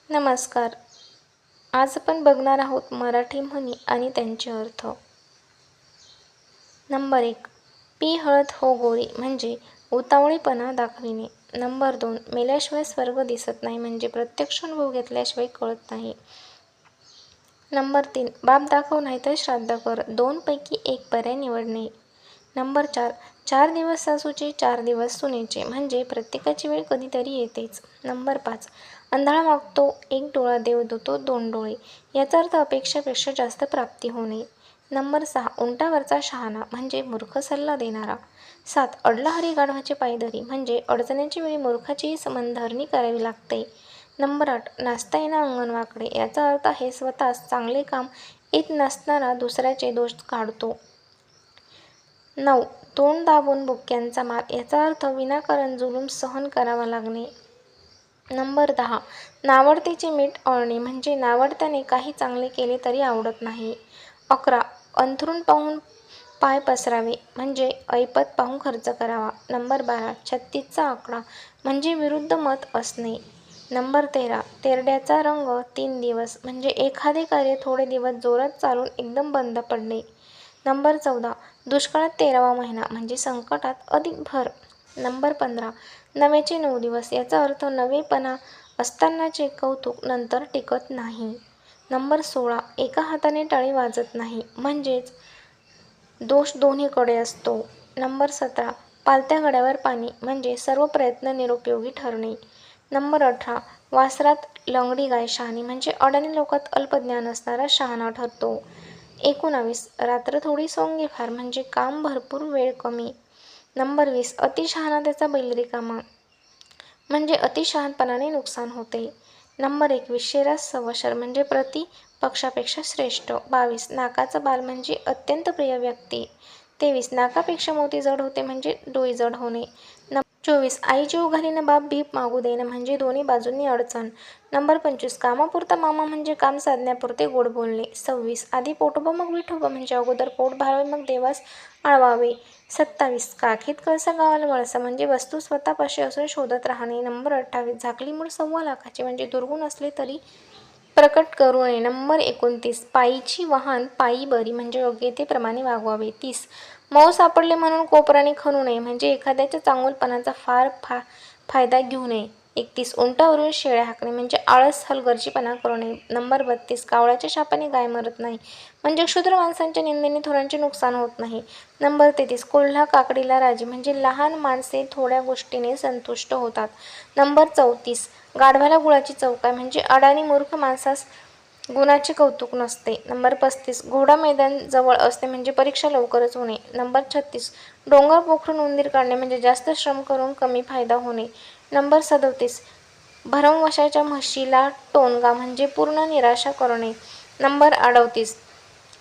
नमस्कार. आज आपण बघणार आहोत मराठी म्हणी आणि त्यांचे अर्थ. नंबर 1. पी हळद हो गोरी म्हणजे उतावळेपणा दाखविणे. नंबर 2. मेल्याशिवाय स्वर्ग दिसत नाही म्हणजे प्रत्यक्ष अनुभव घेतल्याशिवाय कळत नाही. नंबर 3. बाप दाखव नाहीतर श्राद्ध कर. 2 पैकी एक पर्याय निवडणे. नंबर 4. 4 दिवस सासूचे 4 दिवस सुनेचे म्हणजे प्रत्येकाची वेळ कधीतरी येतेच. नंबर 5. अंधाळा मागतो 1 डोळा, देव देतो 2 डोळे. याचा अर्थ अपेक्षेपेक्षा जास्त प्राप्ती होणे. नंबर 6. उंटावरचा शहाणा म्हणजे मूर्ख सल्ला देणारा. 7. अडला हरी गाढवाचे पाय धरी म्हणजे अडचणीच्या वेळी मूर्खाचीही मनधरणी करावी लागते. नंबर 8. नाचता येणं अंगण वाकडे. याचा अर्थ आहे स्वतःस चांगले काम येत नसताना दुसऱ्याचे दोष काढतो. 9. तोंड दाबून बुक्क्यांचा मार. याचा अर्थ विनाकारण जुलूम सहन करावा लागणे. नंबर 10. नावडतीचे मीठ अळणे म्हणजे नावडत्याने काही चांगले केले तरी आवडत नाही. 11. अंथरूण पाहून पाय पसरावे म्हणजे ऐपत पाहून खर्च करावा. नंबर 12. 36चा आकडा म्हणजे विरुद्ध मत असणे. नंबर 13. तेरड्याचा रंग 3 दिवस म्हणजे एखादे कार्य थोडे दिवस जोरात चालून एकदम बंद पडणे. नंबर 14. दुष्काळात 13वा महिना म्हणजे संकटात अधिक भर. नंबर 15. नव्याचे 9 दिवस. याचा अर्थ नवेपणा असतानाचे कौतुक नंतर टिकत नाही. नंबर 16. एका हाताने टाळी वाजत नाही म्हणजेच दोष दोन्हीकडे असतो. नंबर 17. पालत्या घड्यावर पाणी म्हणजे सर्व प्रयत्न निरुपयोगी ठरणे. नंबर 18. वासरात लंगडी गाय शहाणी म्हणजे अडाणी लोकात अल्पज्ञान असणारा शहाणा ठरतो. 19. रात्र थोडी सोंगे फार म्हणजे काम भरपूर वेळ कमी. नंबर 20. अति शहाणा त्याचा बैल रिकामा म्हणजे अति शहाणपणाने नुकसान होते. नंबर 21. शेरास सवशर म्हणजे प्रति पक्षापेक्षा श्रेष्ठ. 22. नाकाचा बाल म्हणजे अत्यंत प्रिय व्यक्ती. 23. नाकापेक्षा मोती जड होते म्हणजे डोई जड होणे. 24. आई जीव घालीन बाप भीप मागू देईन म्हणजे दोन्ही बाजूंनी अडचण. नंबर 25. कामापुरता मामा म्हणजे काम साधण्यापुरते गोड बोलणे. 26. आधी पोटोबा मग विठोबा म्हणजे अगोदर पोट भरावे मग देवास आळवावे. 27. काखेत कळसा गावाला वळसा म्हणजे वस्तू स्वतःपाशी असून शोधत राहणे. नंबर 28. झाकली मूठ 1.25 लाखाची म्हणजे दुर्गुण असले तरी प्रकट करू नये. नंबर 29. पायीची वाहन पायी बरी म्हणजे योग्यतेप्रमाणे वागवावे. 30. मऊ सापडले म्हणून कोपराने खणू नये म्हणजे एखाद्याच्या चांगुलपणाचा फायदा घेऊ नये. 31. उंटावरून शेळ्या हाकणे म्हणजे आळस हलगर्जीपणा करू नये. नंबर 32. कावळ्याच्या शापाने गाय मरत नाही म्हणजे क्षुद्र माणसांच्या निंदेने थोरांचे नुकसान होत नाही. नंबर 33. कोल्हा काकडीला राजी म्हणजे लहान माणसे थोड्या गोष्टीने संतुष्ट होतात. नंबर 34. गाढवाला गुळाची चव काय म्हणजे अडाणी मूर्ख माणसास गुणाचे कौतुक नसते. नंबर 35. घोडा मैदान जवळ असते म्हणजे परीक्षा लवकरच होणे. नंबर 36. डोंगर पोखरून उंदीर काढणे म्हणजे जास्त श्रम करून कमी फायदा होणे. नंबर 37. भरमवशाच्या म्हशीला टोणगा म्हणजे पूर्ण निराशा करणे. नंबर 38.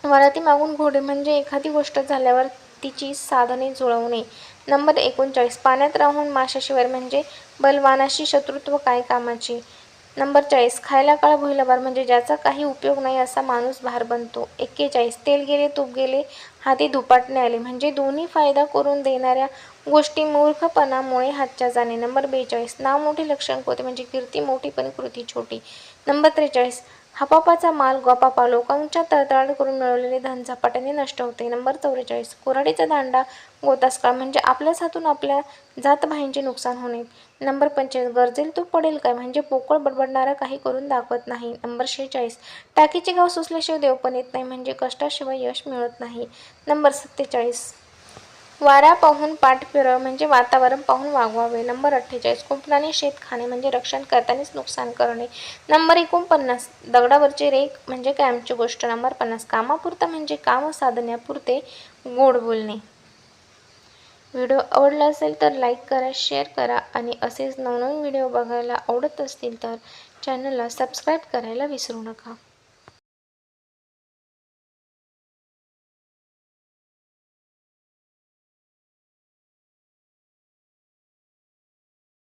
वराती मागून घोडे म्हणजे एखादी गोष्ट झाल्यावर तिची साधने जुळवणे. नंबर 39. पाण्यात राहून माशाशिवाय म्हणजे बलवानाशी शत्रुत्व काय कामाचे. नंबर 40. खायला काळ भुईला म्हणजे ज्याचा काही उपयोग नाही असा माणूस भार बनतो. 41. तेल गेले तूप गेले हाती धुपाटणे आले म्हणजे दोन्ही फायदा करून देणाऱ्या गोष्टी मूर्खपणामुळे हातच्या जाणे. नंबर 42. नाव मोठे लक्षण कोते म्हणजे कीर्ती मोठी पण कृती छोटी. नंबर 43. हापापाचा माल गपापा लोकांच्या तळतळाट करून मिळवलेले धन झपाट्याने नष्ट होते. नंबर 44. कुऱ्हाडीचा दांडा गोतास काळ म्हणजे आपल्याच हातून आपल्या जातभाईंचे नुकसान होणे. नंबर 45. गरजेल तो पडेल काय म्हणजे पोकळ बडबडणारा काही करून दाखवत नाही. नंबर 46. टाकीचे गाव सुचल्याशिवाय देव पण येत नाही म्हणजे कष्टाशिवाय यश मिळत नाही. नंबर 47. वारा पाहून पाठ फिरव म्हणजे वातावरण पाहून वागवावे. नंबर 48. कुंपणाने शेत खाणे म्हणजे रक्षण करतानाच नुकसान करणे. नंबर 49. दगडावरची रेख म्हणजे कायमची गोष्ट. नंबर 50. कामापुरता म्हणजे काम साधण्यापुरते गोड बोलणे. व्हिडिओ आवडला असेल तर लाईक करा, शेअर करा आणि असेच नवनवीन व्हिडिओ बघायला आवडत असतील तर चॅनलला सबस्क्राईब करायला विसरू नका.